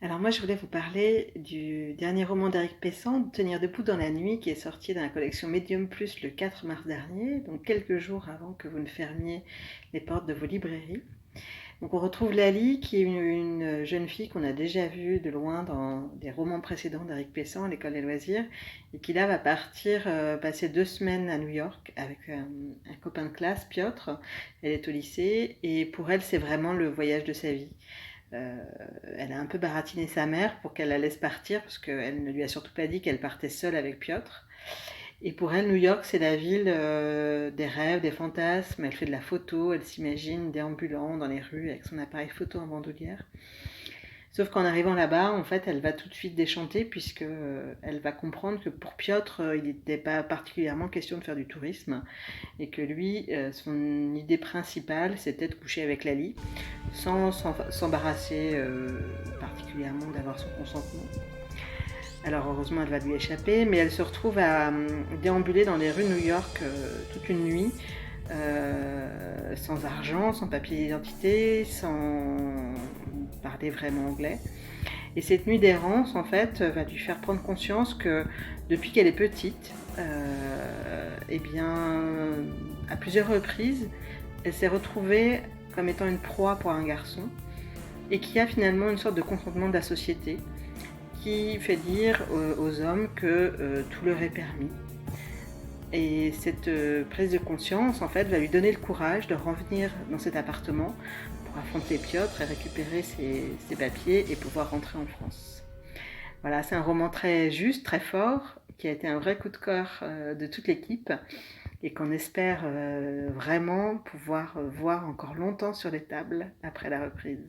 Alors moi, je voulais vous parler du dernier roman d'Éric Pessan, Tenir debout dans la nuit, qui est sorti dans la collection Medium Plus le 4 mars dernier, donc quelques jours avant que vous ne fermiez les portes de vos librairies. Donc on retrouve Lali, qui est une jeune fille qu'on a déjà vue de loin dans des romans précédents d'Éric Pessan, L'école des loisirs, et qui là va partir passer 2 semaines à New York avec un copain de classe, Piotr. Elle est au lycée, et pour elle, c'est vraiment le voyage de sa vie. Euh, Elle a un peu baratiné sa mère pour qu'elle la laisse partir, parce qu'elle ne lui a surtout pas dit qu'elle partait seule avec Piotr. Et pour elle, New York, c'est la ville des rêves, des fantasmes. Elle fait de la photo, elle s'imagine déambulant dans les rues avec son appareil photo en bandoulière. Sauf qu'en arrivant là-bas, en fait, elle va tout de suite déchanter, puisque elle va comprendre que pour Piotr, il n'était pas particulièrement question de faire du tourisme, et que lui, son idée principale, c'était de coucher avec Lali, sans s'embarrasser particulièrement d'avoir son consentement. Alors heureusement, elle va lui échapper, mais elle se retrouve à déambuler dans les rues de New York toute une nuit, sans argent, sans papier d'identité, sans parler vraiment anglais. Et cette nuit d'errance, en fait, va lui faire prendre conscience que depuis qu'elle est petite, eh bien, à plusieurs reprises, elle s'est retrouvée comme étant une proie pour un garçon, et qui a finalement une sorte de consentement de la société qui fait dire aux hommes que tout leur est permis. Et cette prise de conscience, en fait, va lui donner le courage de revenir dans cet appartement pour affronter Piotr et récupérer ses papiers et pouvoir rentrer en France. Voilà, c'est un roman très juste, très fort, qui a été un vrai coup de cœur de toute l'équipe et qu'on espère vraiment pouvoir voir encore longtemps sur les tables après la reprise.